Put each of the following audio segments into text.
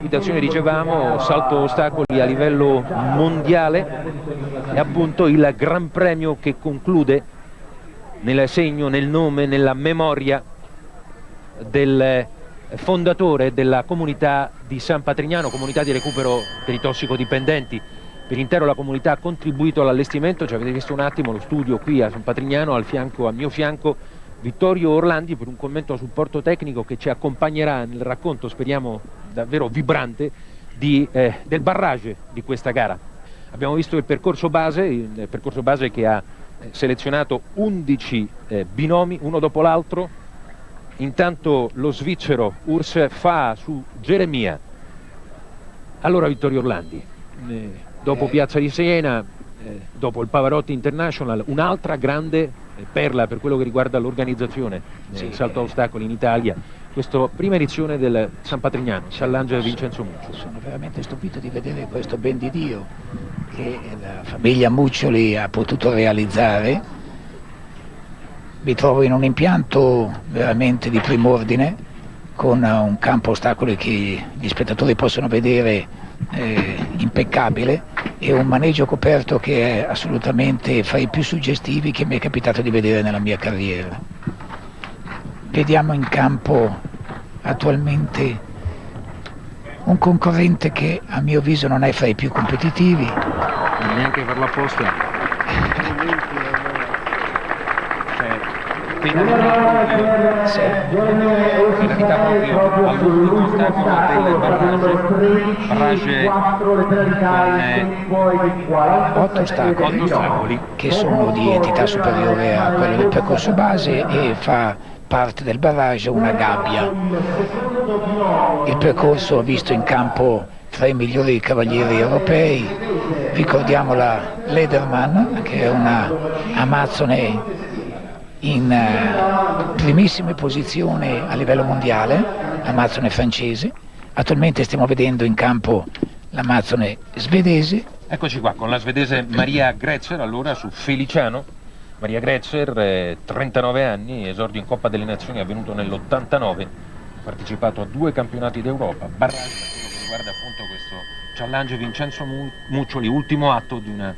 Invitazione, dicevamo, salto ostacoli a livello mondiale e appunto il Gran Premio che conclude nel segno, nel nome, nella memoria del fondatore della comunità di San Patrignano, comunità di recupero per i tossicodipendenti. Per intero la comunità ha contribuito all'allestimento, ci avete visto un attimo lo studio qui a San Patrignano, al mio fianco Vittorio Orlandi per un commento a supporto tecnico che ci accompagnerà nel racconto, speriamo davvero vibrante, del barrage di questa gara. Abbiamo visto il percorso base che ha selezionato 11 binomi, uno dopo l'altro. Intanto lo svizzero Urs fa su Geremia. Allora Vittorio Orlandi, dopo Piazza di Siena, dopo il Pavarotti International, un'altra grande perla per quello che riguarda l'organizzazione del salto a ostacoli in Italia, questa prima edizione del San Patrignano, Challenge Vincenzo Muccioli. Sono veramente stupito di vedere questo ben di Dio che la famiglia Muccioli ha potuto realizzare. Mi trovo in un impianto veramente di prim'ordine, con un campo ostacoli che gli spettatori possono vedere impeccabile, e un maneggio coperto che è assolutamente fra i più suggestivi che mi è capitato di vedere nella mia carriera. Vediamo in campo attualmente un concorrente che a mio avviso non è fra i più competitivi. Neanche per la posta. Penalità proprio all'ultimo ostacolo del barrage con 8 ostacoli che sono di entità superiore a quello del percorso base, e fa parte del barrage una gabbia. Il percorso ha visto in campo tra i migliori cavalieri europei. Ricordiamo la Lederman, che è una amazzone in primissime posizioni a livello mondiale, l'amazzone francese. Attualmente stiamo vedendo in campo l'amazzone svedese. Eccoci qua con la svedese Maria Gretzer, allora su Feliciano. Maria Gretzer, 39 anni, esordio in Coppa delle Nazioni avvenuto nell'89, ha partecipato a 2 campionati d'Europa, barrage per quello che riguarda appunto questo Challenge Vincenzo Muccioli, ultimo atto di una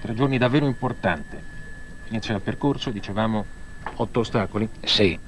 3 giorni davvero importante. Inizia il percorso, dicevamo 8 ostacoli. Sì,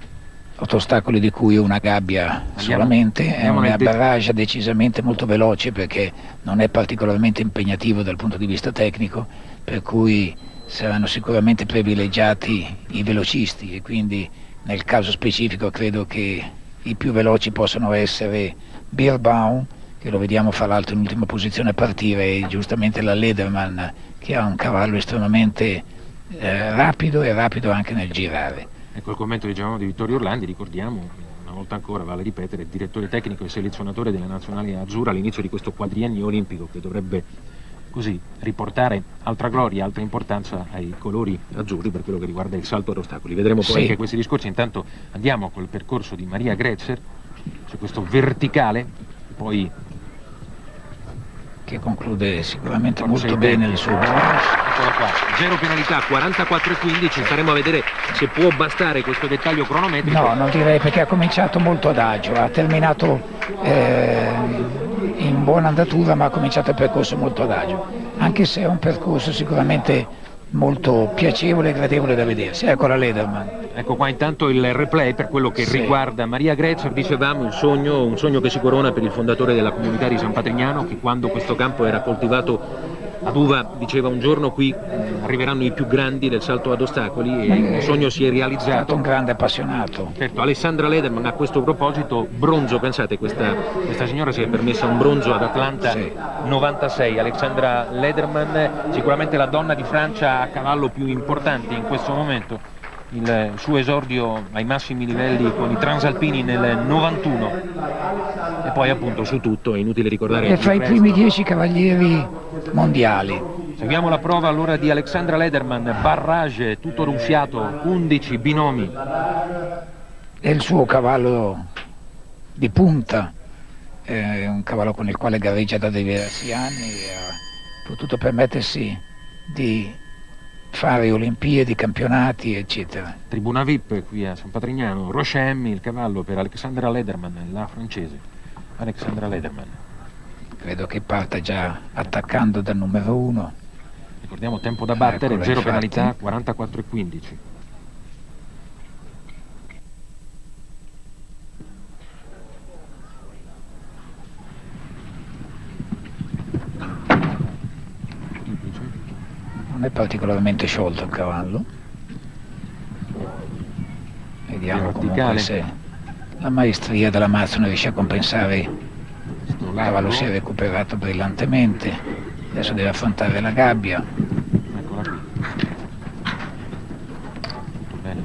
8 ostacoli di cui una gabbia solamente. È un barrage decisamente molto veloce, perché non è particolarmente impegnativo dal punto di vista tecnico, per cui saranno sicuramente privilegiati i velocisti, e quindi nel caso specifico credo che i più veloci possano essere Beerbaum, che lo vediamo fra l'altro in ultima posizione a partire, e giustamente la Lederman, che ha un cavallo estremamente rapido, e rapido anche nel girare. Ecco il commento, dicevamo, di Vittorio Orlandi. Ricordiamo una volta ancora, vale ripetere, direttore tecnico e selezionatore della nazionale azzurra all'inizio di questo quadriennio olimpico che dovrebbe così riportare altra gloria, altra importanza ai colori azzurri per quello che riguarda il salto ad ostacoli. Vedremo poi anche questi discorsi. Intanto andiamo col percorso di Maria Gretzer su questo verticale, poi che conclude sicuramente molto bene il suo barrage. Eccola qua, 0 penalità, 44,15, staremo a vedere se può bastare questo dettaglio cronometrico. No, non direi, perché ha cominciato molto adagio, ha terminato in buona andatura, ma ha cominciato il percorso molto adagio, anche se è un percorso sicuramente molto piacevole e gradevole da vedersi. Ecco la Lederman. Ecco qua intanto il replay per quello che riguarda Maria Gretzer. Dicevamo un sogno che si corona per il fondatore della comunità di San Patrignano, che quando questo campo era coltivato ad uva diceva un giorno qui arriveranno i più grandi del salto ad ostacoli, e il sogno si è realizzato. È stato un grande appassionato. Certo, Alessandra Lederman a questo proposito, bronzo, pensate, questa signora si è permessa un bronzo ad Atlanta 96. Alessandra Lederman, sicuramente la donna di Francia a cavallo più importante in questo momento. Il suo esordio ai massimi livelli con i transalpini nel 91, e poi appunto su tutto è inutile ricordare. È fra i primi 10 cavalieri mondiali. Seguiamo la prova allora di Alessandra Lederman, barrage tutto ronfiato, 11 binomi. È il suo cavallo di punta, è un cavallo con il quale gareggia da diversi anni, e ha potuto permettersi di fare Olimpiadi, campionati, eccetera. Tribuna VIP qui a San Patrignano, Rochemmi, il cavallo per Alexandra Lederman, la francese. Alexandra Lederman. Credo che parta già attaccando dal numero 1. Ricordiamo tempo da battere, Eccola, 0 infatti. penalità, 44,15. Non è particolarmente sciolto il cavallo. Vediamo comunque Verticale. se la maestria dell'Amazzone riesce a compensare. Il cavallo si è recuperato brillantemente. Adesso deve affrontare la gabbia. Eccola qui. Tutto bene.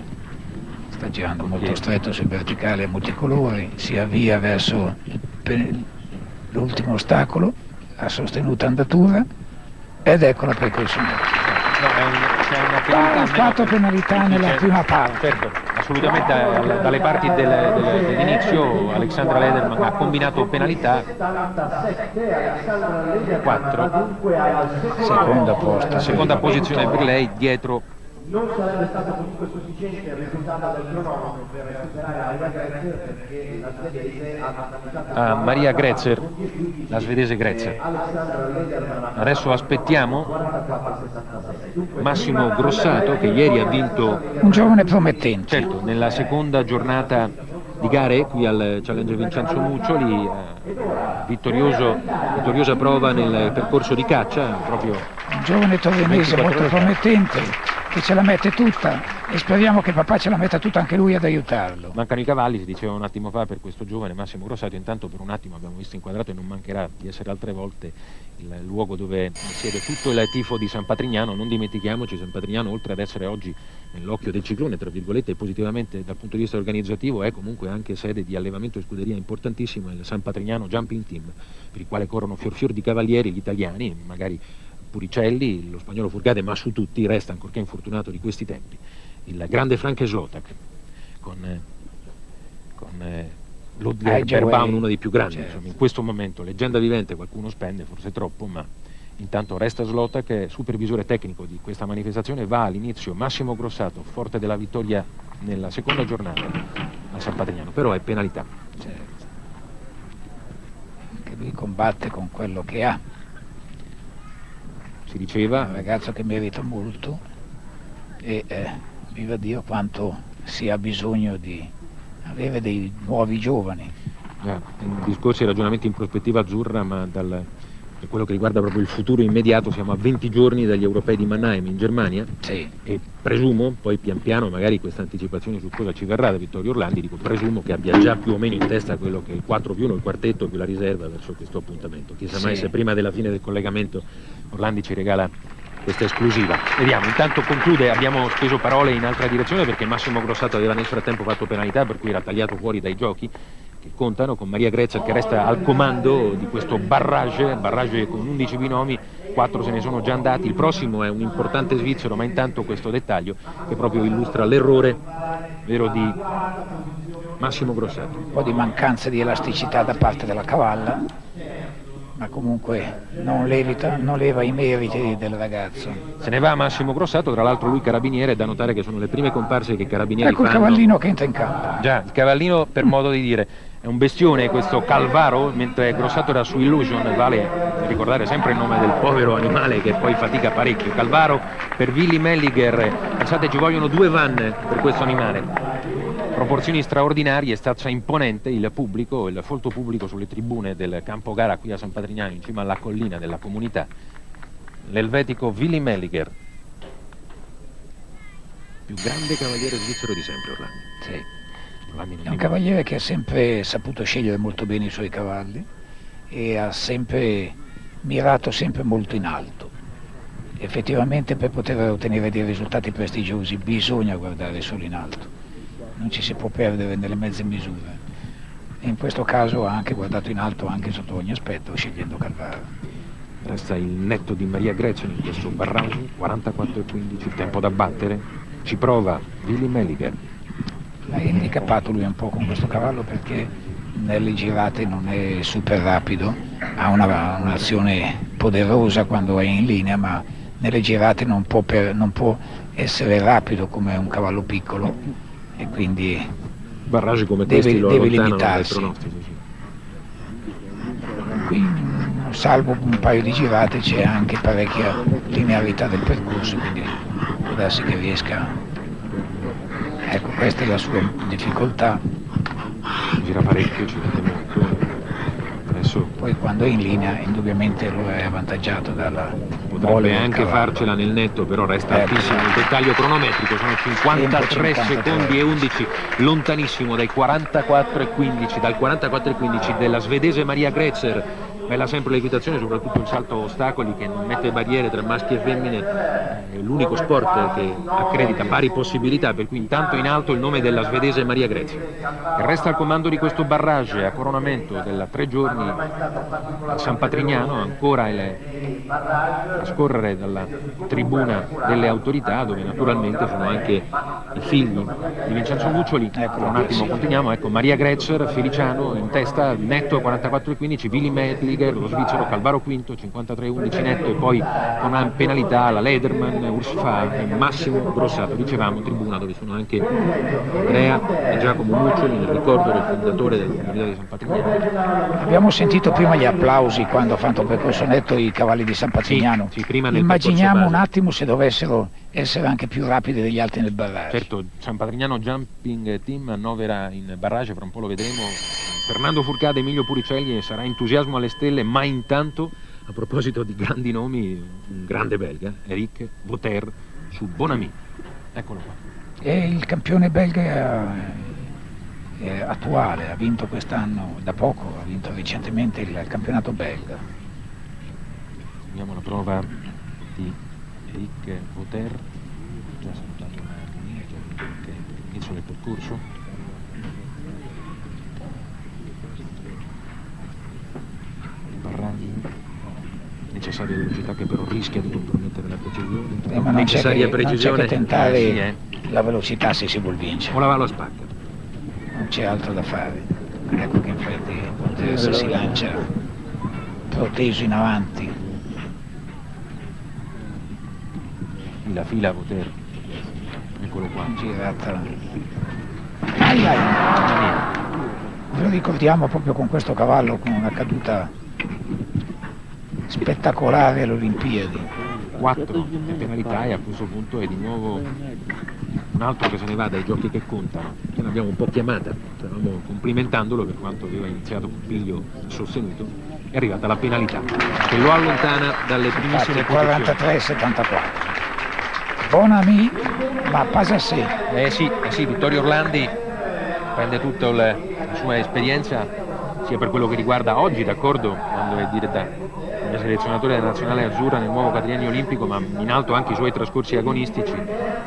Sta girando molto stretto sul verticale a multicolori. Si avvia verso l'ultimo ostacolo. Ha sostenuta andatura. Ed ecco la precursione. No, c'è una penalità. Quattro penalità nella prima parte. Certo, assolutamente dalle parti dell'inizio Alexandra Lederman ha combinato penalità. 4. Seconda posizione per lei, dietro. Non sarebbe stato comunque sufficiente il risultato del cronometro per recuperare Maria Gretzer, perché la svedese ha penalizzato Maria Gretzer, la svedese Gretzer. Adesso aspettiamo Massimo Grossato, che ieri ha vinto, Un giovane promettente. certo, nella seconda giornata di gare qui al Challenge Vincenzo Muccioli, vittoriosa prova nel percorso di caccia, proprio Un giovane torinese 24 molto ore fa. promettente, che ce la mette tutta e speriamo che papà ce la metta tutta anche lui ad aiutarlo. Mancano i cavalli, si diceva un attimo fa per questo giovane Massimo Grossato. Intanto per un attimo abbiamo visto inquadrato, e non mancherà di essere altre volte, il luogo dove siede tutto il tifo di San Patrignano. Non dimentichiamoci, San Patrignano, oltre ad essere oggi nell'occhio del ciclone, tra virgolette, e positivamente dal punto di vista organizzativo, è comunque anche sede di allevamento e scuderia importantissimo, il San Patrignano Jumping Team, per il quale corrono fior di cavalieri, gli italiani, magari Puricelli, lo spagnolo Furgade, ma su tutti resta, ancorché infortunato di questi tempi, il grande Frank Slotak, con Ludwig Berbaum, uno dei più grandi, certo. insomma, in questo momento, leggenda vivente. Qualcuno spende, forse troppo, ma intanto resta Slotak, supervisore tecnico di questa manifestazione. Va all'inizio Massimo Grossato, forte della vittoria nella seconda giornata a San Patrignano, però è penalità. Certo. Anche lui combatte con quello che ha. Si È diceva, un ragazzo che merita molto e viva Dio quanto si ha bisogno di avere dei nuovi giovani. discorsi e ragionamenti in prospettiva azzurra, ma per quello che riguarda proprio il futuro immediato, siamo a 20 giorni dagli europei di Mannheim in Germania, Sì. e presumo, poi pian piano magari questa anticipazione su cosa ci verrà da Vittorio Orlandi, presumo che abbia già più o meno in testa quello che è il 4+1, il quartetto più la riserva verso questo appuntamento. Chissà mai Sì. se prima della fine del collegamento Orlandi ci regala questa esclusiva. Vediamo, intanto conclude. Abbiamo speso parole in altra direzione perché Massimo Grossato aveva nel frattempo fatto penalità, per cui era tagliato fuori dai giochi che contano, con Maria Gretzer che resta al comando di questo barrage con 11 binomi. 4 se ne sono già andati, il prossimo è un importante svizzero, ma intanto questo dettaglio che proprio illustra l'errore vero di Massimo Grossato. Un po' di mancanza di elasticità da parte della cavalla, ma comunque non leva i meriti del ragazzo. Se ne va Massimo Grossato, tra l'altro lui carabiniere, è da notare che sono le prime comparse che i carabinieri Ecco il fanno. cavallino che entra in campo. Già, il cavallino, per modo di dire, è un bestione questo Calvaro, mentre Grossato era su Illusion. Vale ricordare sempre il nome del povero animale che poi fatica parecchio. Calvaro per Willy Melliger, pensate ci vogliono 2 van per questo animale. Proporzioni straordinarie, stazza imponente, il pubblico, il folto pubblico sulle tribune del campo gara qui a San Patrignano, in cima alla collina della comunità. L'elvetico Willy Melliger, più grande cavaliere svizzero di sempre, Orlando. Sì. Orlando non È un mi- cavaliere che ha sempre saputo scegliere molto bene i suoi cavalli e ha sempre mirato sempre molto in alto. Effettivamente per poter ottenere dei risultati prestigiosi bisogna guardare solo in alto, non ci si può perdere nelle mezze misure. E in questo caso ha anche guardato in alto anche sotto ogni aspetto, scegliendo Calvaro. Resta il netto di Maria Gretchen in questo barrage, 44,15, tempo da battere. Ci prova Willy Melliger. È handicappato lui un po' con questo cavallo perché nelle girate non è super rapido, ha un'azione poderosa quando è in linea, ma nelle girate non può essere rapido come un cavallo piccolo e quindi Barrage come Deve- questi lo deve allontanano dai limitarsi. pronostici. Sì. qui, salvo un paio di girate, c'è anche parecchia linearità del percorso, quindi può darsi che riesca. Ecco, questa è la sua difficoltà. Gira parecchio, ci mette molto. Adesso Poi quando è in linea indubbiamente lo è avvantaggiato dalla potrebbe mole del anche cavallo. farcela nel netto, però resta altissimo il dettaglio cronometrico, sono 53 secondi e 11, lontanissimo dai 44,15, dal 44,15 della svedese Maria Gretzer. Bella sempre l'equitazione, soprattutto il salto a ostacoli che non mette barriere tra maschi e femmine, è l'unico sport che accredita pari possibilità, per cui intanto in alto il nome della svedese Maria Gretzer, che resta al comando di questo barrage a coronamento della 3 giorni a San Patrignano, ancora a scorrere dalla tribuna delle autorità, dove naturalmente sono anche i figli di Vincenzo Muccioli. Un attimo continuiamo, ecco Maria Gretzer, Feliciano in testa, netto 44,15, Willy Medliger, lo svizzero, Calvaro quinto, 53,11 netto, e poi con una penalità la Lederman, Ursfa e Massimo Grossato, dicevamo tribuna dove sono anche Andrea e Giacomo Muccioli, nel ricordo del fondatore della comunità di San Patrignano. Abbiamo sentito prima gli applausi quando ha fatto il percorso netto i cavalli di San Patrignano. Sì, prima nel Immaginiamo percorso un base. attimo se dovessero essere anche più rapidi degli altri nel barrage. Certo, San Patrignano Jumping Team annovera in barrage, fra un po' lo vedremo, Fernando Furcade, Emilio Puricelli, sarà entusiasmo alle stelle, ma intanto, a proposito di grandi nomi, un grande belga, Eric Boter su Bonami. Eccolo qua. E il campione belga attuale, ha vinto quest'anno, da poco, ha vinto recentemente il campionato belga. Vediamo la prova di Eric Boter, ho già salutato una già vinto anche all'inizio del percorso. Barraggi, necessaria velocità che però rischia di compromettere la precisione. Ma non c'è che tentare sì, la velocità se si vuol vincere. o la va allo spacca. Non c'è altro da fare. Ecco che infatti Boter si lancia proteso in avanti. Fila Boter, eccolo qua. Girata. Ai ai. Lo ricordiamo proprio con questo cavallo, con una caduta spettacolare alle Olimpiadi. 4 le penalità, e a questo punto è di nuovo un altro che se ne va dai giochi che contano, che l'abbiamo un po' chiamata, stavamo complimentandolo per quanto aveva iniziato con piglio sostenuto, è arrivata la penalità che lo allontana dalle primissime posizioni. 43-74. Bonami, ma passa a sé. Sì, Vittorio Orlandi prende tutta la sua esperienza sia per quello che riguarda oggi, d'accordo, quando è diretta come selezionatore della nazionale azzurra nel nuovo quadriennio olimpico, ma in alto anche i suoi trascorsi agonistici,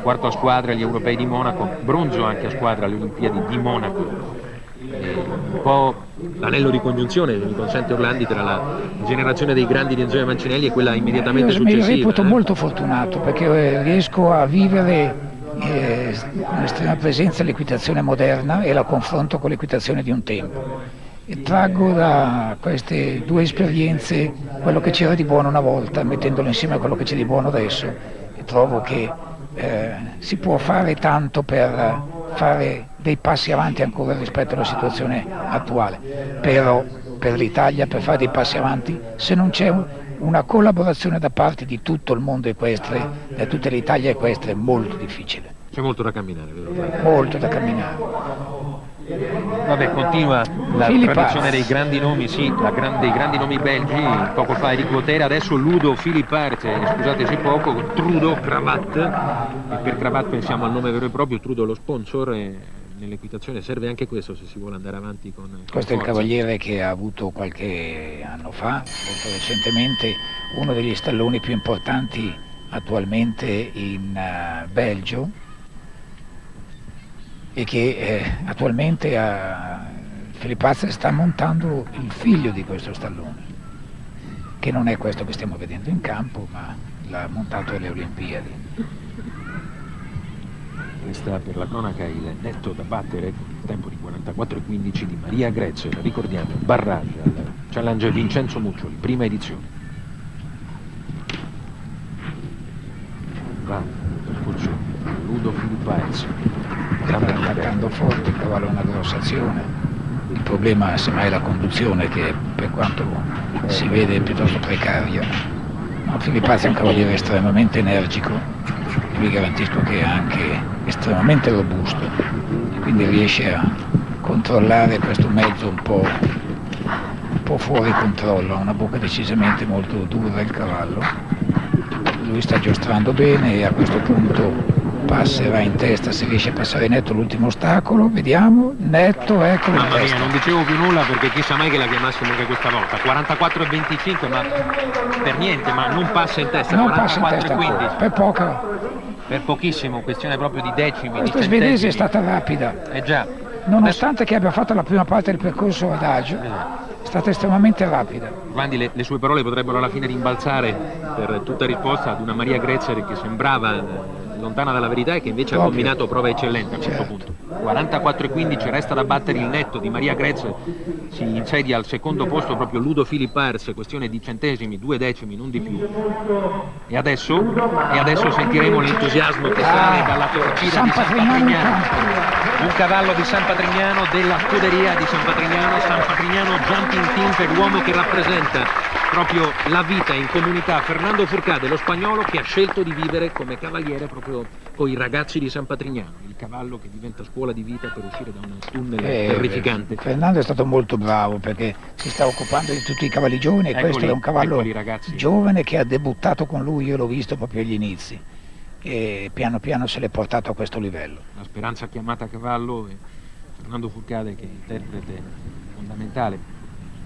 quarto a squadra agli europei di Monaco, bronzo anche a squadra alle Olimpiadi di Monaco. Un po' l'anello di congiunzione che mi consente Orlandi tra la generazione dei grandi di Enzo Mancinelli e quella immediatamente Io mi successiva. reputo molto fortunato perché riesco a vivere con estrema presenza l'equitazione moderna e la confronto con l'equitazione di un tempo. E traggo da queste due esperienze quello che c'era di buono una volta, mettendolo insieme a quello che c'è di buono adesso, e trovo che si può fare tanto per fare dei passi avanti ancora rispetto alla situazione attuale, però per l'Italia, per fare dei passi avanti, se non c'è una collaborazione da parte di tutto il mondo equestre, da tutta l'Italia equestre, è molto difficile. C'è molto da camminare, vero? Molto da camminare. Vabbè, continua la Philippe tradizione Arts. dei grandi nomi, sì, dei grandi nomi belgi, poco fa Eric Boter, adesso Ludo Philippe Arts, scusateci poco, Trudeau Cravat, e per Cravat pensiamo al nome vero e proprio, Trudeau lo sponsor, e nell'equitazione serve anche questo se si vuole andare avanti con Questo è il forza. cavaliere che ha avuto qualche anno fa, molto recentemente, uno degli stalloni più importanti attualmente in Belgio, e che attualmente Philippe Arts sta montando il figlio di questo stallone, che non è questo che stiamo vedendo in campo, ma l'ha montato alle Olimpiadi. Questa per la cronaca il netto da battere, tempo di 44,15 di Maria Gretzer, ricordiamo, barrage al Challenge Vincenzo Muccioli, prima edizione. Va, percorso Ludo Philippe Arts. Sta attaccando forte, il cavallo ha una grossa azione. Il problema semmai è la conduzione, che per quanto si vede è piuttosto precaria. Ma Filippazzi è un cavaliere estremamente energico, e vi garantisco che è anche estremamente robusto, e quindi riesce a controllare questo mezzo un po' fuori controllo. Ha una bocca decisamente molto dura il cavallo. Lui sta giostrando bene e a questo punto passerà in testa, se riesce a passare netto l'ultimo ostacolo. Vediamo, netto, ecco in Mamma testa. mia, non dicevo più nulla perché chissà mai che la chiamassimo anche questa volta. 44,25, ma per niente, ma non passa in testa. Non passa in testa 44,15. ancora, per poca. Per pochissimo, questione proprio di decimi, Questa di svedese centesimi. è stata rapida, Già. nonostante che abbia fatto la prima parte del percorso adagio, è stata estremamente rapida. Orlandi, le sue parole potrebbero alla fine rimbalzare per tutta risposta ad una Maria Grezer che sembrava lontana dalla verità e che invece ha Proprio. combinato prove eccellenti a questo Certo. punto. 44,15, resta da battere il netto di Maria Grezer, si insedia al secondo posto proprio Ludo Philipp Ars, questione di centesimi, 2 decimi, non di più. E adesso sentiremo l'entusiasmo che sale dalla torcida San di San Patrignano in Patrignano. campo. Un cavallo di San Patrignano, della scuderia di San Patrignano Jumping Team, per l'uomo che rappresenta proprio la vita in comunità, Fernando Furcade, lo spagnolo che ha scelto di vivere come cavaliere proprio con i ragazzi di San Patrignano, il cavallo che diventa scuola di vita per uscire da un tunnel terrificante. Fernando è stato molto bravo perché si sta occupando di tutti i cavalli giovani, e questo è un cavallo eccoli, ragazzi. giovane che ha debuttato con lui, io l'ho visto proprio agli inizi, e piano piano se l'è portato a questo livello. La speranza chiamata a cavallo e Fernando Furcade che è interprete fondamentale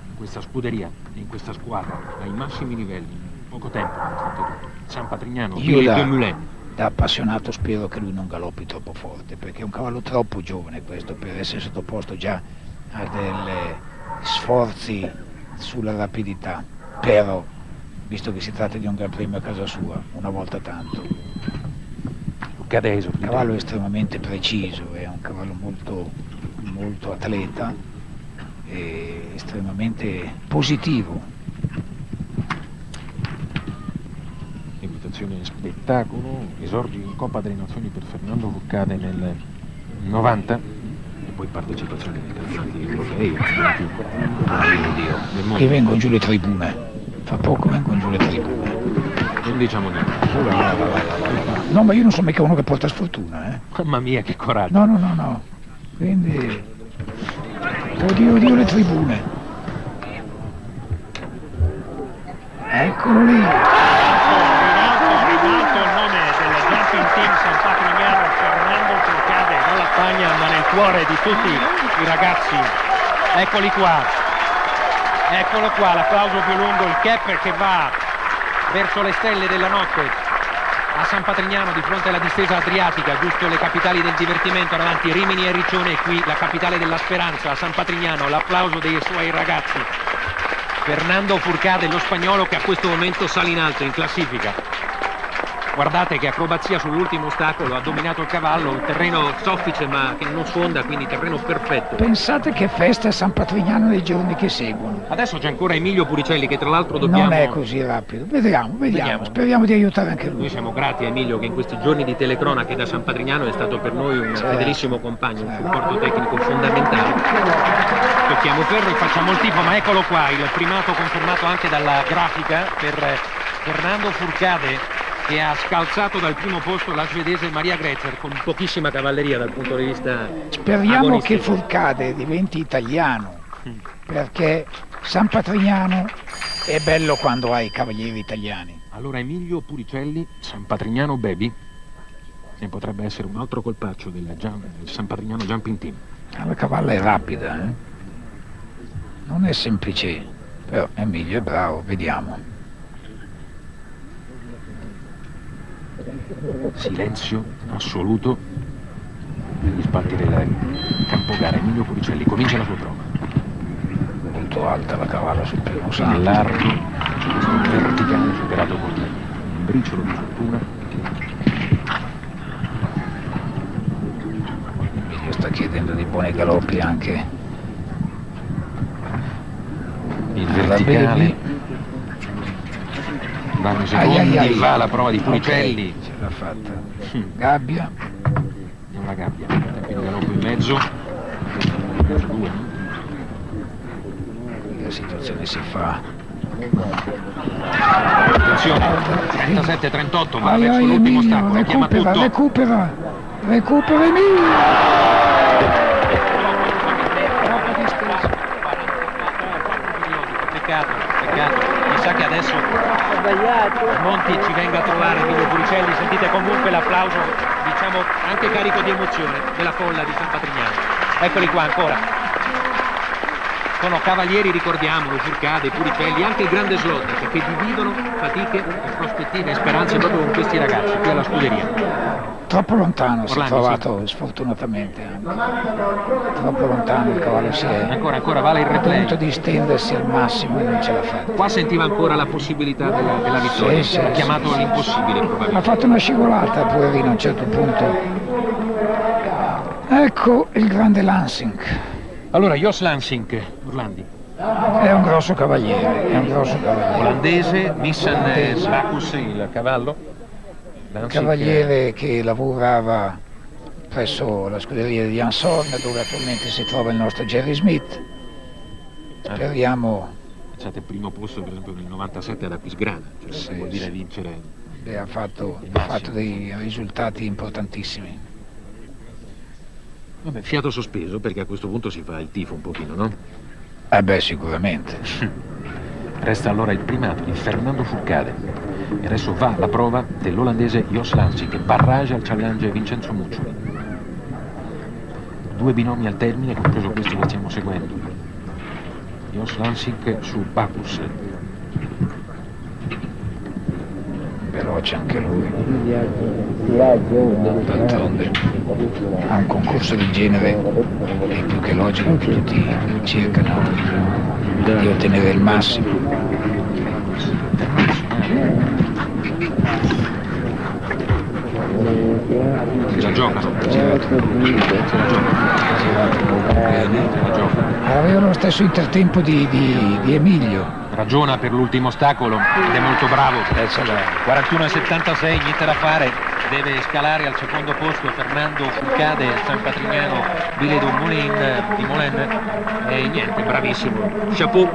in questa scuderia e in questa squadra ai massimi livelli, in poco tempo, nonostante tutto. San Patrignano, Io Philippe da- de Moulin. Da appassionato spero che lui non galoppi troppo forte, perché è un cavallo troppo giovane questo per essere sottoposto già a degli sforzi sulla rapidità. Però, visto che si tratta di un Gran Premio a casa sua, una volta tanto, Furcade il cavallo è estremamente preciso, è un cavallo molto atleta e estremamente positivo. Invitazione spettacolo, esordi in Coppa delle Nazioni per Fernando Furcade nel 90 e poi partecipazione nei campionati europei del mondo. Qui vengono giù le tribune, fra poco vengono giù le tribune. Non diciamo niente. No, ma io non sono mica uno che porta sfortuna, eh. Mamma mia che coraggio. No. Quindi, oddio le tribune. Eccolo lì. Rivalto il nome del Jumping Team San Patrignano, Fernando Furcade, non la Spagna ma nel cuore di tutti i ragazzi. Eccoli qua, eccolo qua, l'applauso più lungo, il cap che va verso le stelle della notte a San Patrignano di fronte alla distesa adriatica, giusto le capitali del divertimento, davanti Rimini e Riccione, e qui la capitale della speranza, a San Patrignano, l'applauso dei suoi ragazzi. Fernando Furcade, lo spagnolo che a questo momento sale in alto in classifica. Guardate che acrobazia sull'ultimo ostacolo, ha dominato il cavallo, un terreno soffice ma che non sfonda, quindi terreno perfetto. Pensate che festa a San Patrignano nei giorni che seguono. Adesso c'è ancora Emilio Puricelli che tra l'altro dobbiamo... Non è così rapido. Vediamo. Vediamo. Speriamo di aiutare anche Noi lui. siamo grati a Emilio che in questi giorni di telecronache da San Patrignano è stato per noi un fedelissimo compagno, un supporto tecnico fondamentale. Tocchiamo ferro e facciamo il tifo, ma eccolo qua, il primato confermato anche dalla grafica per Fernando Furcade, che ha scalzato dal primo posto la svedese Maria Grezer con pochissima cavalleria dal punto di vista Speriamo che agonistico. Furcade diventi italiano, perché San Patrignano è bello quando hai cavalieri italiani. Allora Emilio Puricelli, San Patrignano Baby, e potrebbe essere un altro colpaccio del San Patrignano Jumping Team. La cavalla è rapida, eh? Non è semplice, però Emilio è bravo, vediamo. Silenzio assoluto negli spalti del campo gara. Emilio Puricelli comincia la sua prova. Molto alta la cavalla sul primo In salto. largo, verticale, superato con un briciolo di fortuna. Emilio sta chiedendo dei buoni galoppi anche. Il Baby. verticale. Vanno i secondi, va la prova di Puricelli. Ok, ce l'ha fatta. Gabbia. È una gabbia. Tempi di galoppo in mezzo. Due. la situazione si fa. Attenzione, 37-38, va verso l'ultimo stacco, chiama tutto. Recupera Emilio! Peccato, chissà che adesso Monti ci venga a trovare Emilio Puricelli. Sentite comunque l'applauso, diciamo anche carico di emozione, della folla di San Patrignano. Eccoli qua ancora. Sono cavalieri, ricordiamolo, Furcade, Puricelli, anche il grande Slotek, che dividono fatiche e prospettive e speranze proprio con questi ragazzi qui alla scuderia. Troppo lontano si è Orlando, trovato, sfortunatamente anche. Troppo lontano il cavallo si è. Ancora vale il Ha replay. tentato di stendersi al massimo e non ce l'ha fatta. Qua sentiva ancora la possibilità della vittoria. Sì, Ha chiamato sì. l'impossibile Ha probabilmente. fatto una scivolata, poverino, a un certo punto. Ecco il grande Lansing. Allora, Jos Lansing, Orlandi, È un grosso cavaliere, olandese, Nissan Bacchus, il cavallo. Lansing, Cavaliere che lavorava presso la scuderia di Jan Sorn, dove attualmente si trova il nostro Jerry Smith. Speriamo. Pensate, primo posto per esempio nel 97 ad Aquisgrana, cioè Sì, vuol dire sì. vincere. Ha fatto dei risultati importantissimi. Vabbè, fiato sospeso, perché a questo punto si fa il tifo un pochino, no? Beh, sicuramente. Resta allora il primato di Fernando Furcade. E adesso va la prova dell'olandese Jos Lansing, che barraggia al challenge Vincenzo Muccioli. 2 binomi al termine, compreso questi che stiamo seguendo. Jos Lansing su Bacchus. Veloce anche lui. D'altronde a un concorso del genere è più che logico che tutti cercano di ottenere il massimo. Se la giocano. Aveva lo stesso intertempo di Emilio. Ragiona per l'ultimo ostacolo ed è molto bravo. 41,76, niente da fare, deve scalare al secondo posto Fernando Furcade, San Patrignano, Ville di Molen, e niente, bravissimo. Chapeau.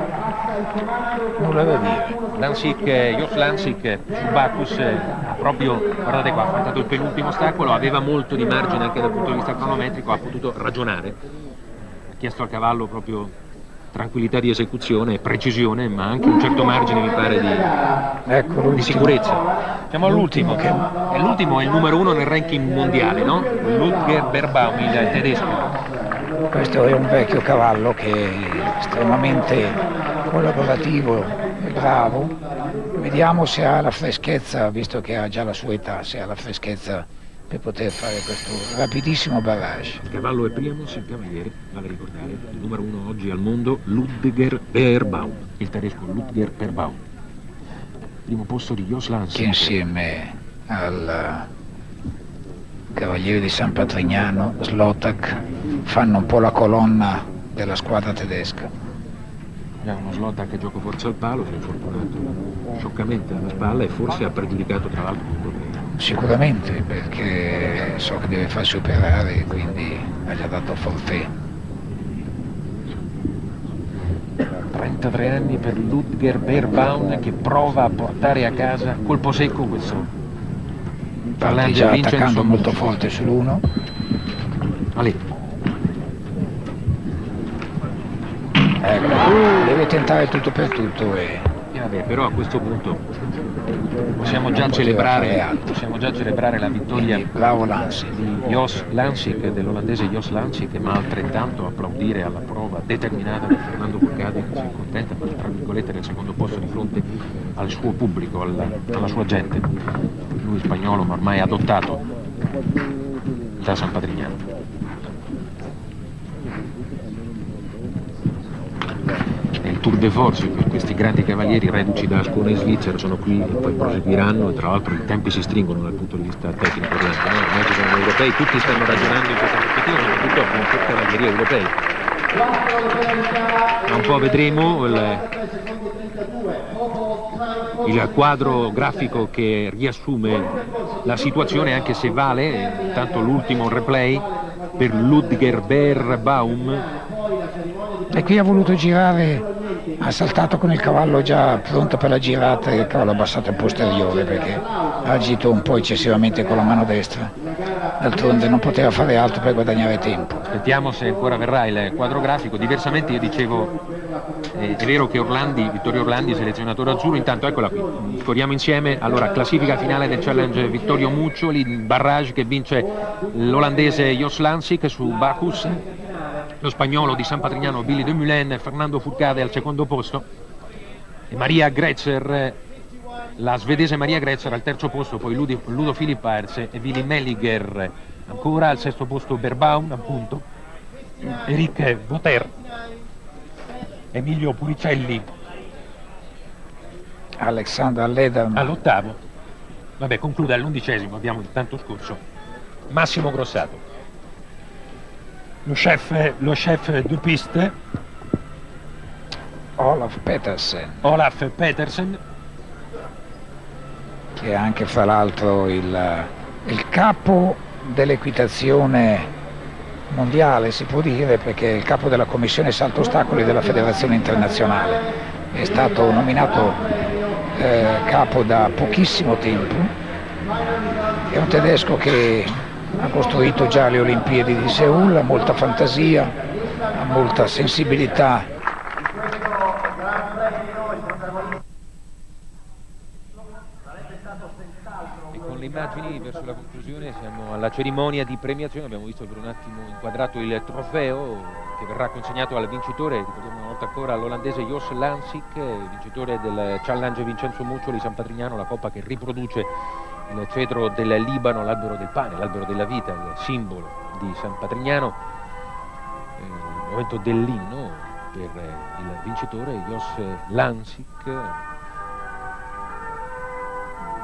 Nulla da dire. Jos Lansing su Bacchus, proprio, guardate qua, ha affrontato il penultimo ostacolo, aveva molto di margine anche dal punto di vista cronometrico, ha potuto ragionare, ha chiesto al cavallo proprio tranquillità di esecuzione, precisione, ma anche un certo margine, mi pare, Ecco l'ultimo. di sicurezza. Siamo all'ultimo, L'ultimo e l'ultimo è il numero 1 nel ranking mondiale, no? Ludger Berbaum, il tedesco. Questo è un vecchio cavallo che è estremamente collaborativo e bravo. Vediamo se ha la freschezza, visto che ha già la sua età, se ha la freschezza per poter fare questo rapidissimo barrage. Il cavallo è Priamos, il cavaliere, vale ricordare, il numero 1 oggi al mondo, Ludger Berbaum, il tedesco Ludger Berbaum. Primo posto di Jos Che Lansing. insieme al cavaliere di San Patrignano, Slotak, fanno un po' la colonna della squadra tedesca. Già uno Slotak che gioca forza al palo, si è infortunato scioccamente alla spalla e forse ha pregiudicato tra l'altro tutto il. Sicuramente, perché so che deve farsi operare e quindi ha già dato forfè. 33 anni per Ludger Berbaum, che prova a portare a casa colpo secco questo Parte challenge già Vincenzo attaccando molto Muccioli. forte sull'1. Ale. Ecco, deve tentare tutto per tutto e Vabbè, però a questo punto possiamo già poteva fare celebrare altro. la vittoria quindi bravo Lanzi. di Jos Lansing, dell'olandese Jos Lansing, ma altrettanto applaudire alla prova determinata di Fernando Furcade, che si accontenta, tra virgolette, del secondo posto di fronte al suo pubblico, alla sua gente. Lui spagnolo, ma ormai adottato da San Patrignano. Il tour de force per questi grandi cavalieri reduci da Ascona in Svizzera, sono qui e poi proseguiranno, e tra l'altro i tempi si stringono dal punto di vista tecnico parlando, no? Ormai ci sono gli europei, tutti stanno ragionando in questa prospettiva, soprattutto appunto cavalieri europei. Tra un po' vedremo il quadro grafico che riassume la situazione, anche se vale intanto l'ultimo replay per Ludger Berbaum. E qui ha voluto girare Ha saltato con il cavallo già pronto per la girata e il cavallo abbassato in posteriore perché ha agito un po' eccessivamente con la mano destra. D'altronde non poteva fare altro per guadagnare tempo. Aspettiamo se ancora verrà il quadro grafico. Diversamente io dicevo, è vero che Vittorio Orlandi, selezionatore azzurro. Intanto eccola qui, scorriamo insieme. Allora, classifica finale del challenge Vittorio Muccioli, barrage che vince l'olandese Jos Lansik su Bacchus, lo spagnolo di San Patrignano Billy de Moulin, Fernando Fourcade al secondo posto e Maria Gretzer, la svedese Maria Gretzer al terzo posto, poi Ludo Philipp Ayers e Willy Melliger ancora al sesto posto, Berbaum appunto, Eric Boter, Emilio Puricelli Alexander Lederman all'ottavo, vabbè, conclude all'11°, abbiamo il tanto scorso Massimo Grossato. Lo chef de piste Olaf Petersen, che è anche fra l'altro il capo dell'equitazione mondiale, si può dire, perché è il capo della commissione salto ostacoli della federazione internazionale. È stato nominato capo da pochissimo tempo. È un tedesco che ha costruito già le Olimpiadi di Seul, ha molta fantasia, ha molta sensibilità. E con le immagini verso la conclusione siamo alla cerimonia di premiazione. Abbiamo visto per un attimo inquadrato il trofeo che verrà consegnato al vincitore, ricordiamo una volta ancora, l'olandese Jos Lansik, vincitore del challenge Vincenzo Muccioli San Patrignano, la coppa che riproduce il cedro del Libano, l'albero del pane, l'albero della vita, il simbolo di San Patrignano. Il momento dell'inno per il vincitore Jos Lansik.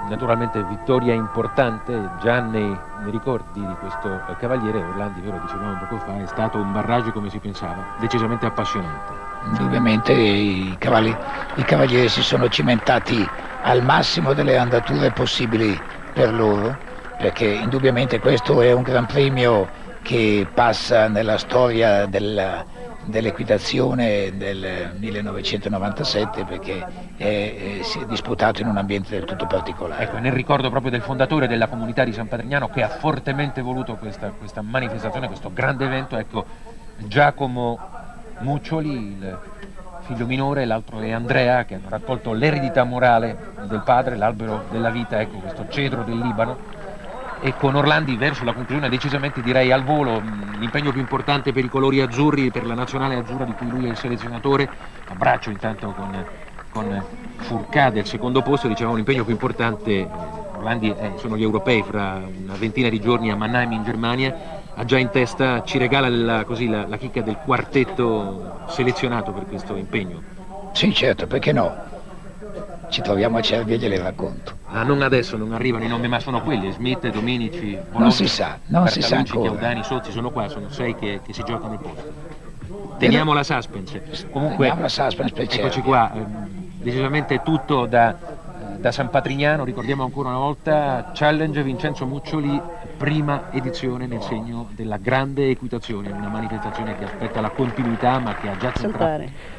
Naturalmente vittoria importante, già nei ricordi di questo cavaliere. Orlandi, vero, dicevamo poco fa, è stato un barrage, come si pensava, decisamente appassionante. Indubbiamente i cavalieri si sono cimentati al massimo delle andature possibili per loro, perché indubbiamente questo è un Gran Premio che passa nella storia dell'equitazione del 1997, perché si è disputato in un ambiente del tutto particolare. Ecco, nel ricordo proprio del fondatore della comunità di San Patrignano, che ha fortemente voluto questa manifestazione, questo grande evento, ecco, Giacomo Muccioli, il figlio minore, l'altro è Andrea, che hanno raccolto l'eredità morale del padre, l'albero della vita, ecco, questo cedro del Libano. E con Orlandi verso la conclusione, decisamente direi al volo, l'impegno più importante per i colori azzurri, per la nazionale azzurra di cui lui è il selezionatore. Abbraccio intanto con Fourcade al secondo posto, dicevamo l'impegno più importante. Orlandi sono gli europei fra una ventina di giorni a Mannheim in Germania, ha già in testa, ci regala la chicca del quartetto selezionato per questo impegno. Sì, certo, perché no? Ci troviamo a Cervi e gliele racconto. Ah, non adesso, non arrivano i nomi, ma sono quelli, Smith, Dominici, Bologna, non si sa ancora. Chiaudani, Sozzi, sono qua, sono 6 che si giocano il posto. Teniamo la suspense. Comunque, la suspense per eccoci Cervi. qua, decisamente tutto da San Patrignano. Ricordiamo ancora una volta, challenge Vincenzo Muccioli, prima edizione nel segno della grande equitazione, una manifestazione che aspetta la continuità ma che ha già centrato.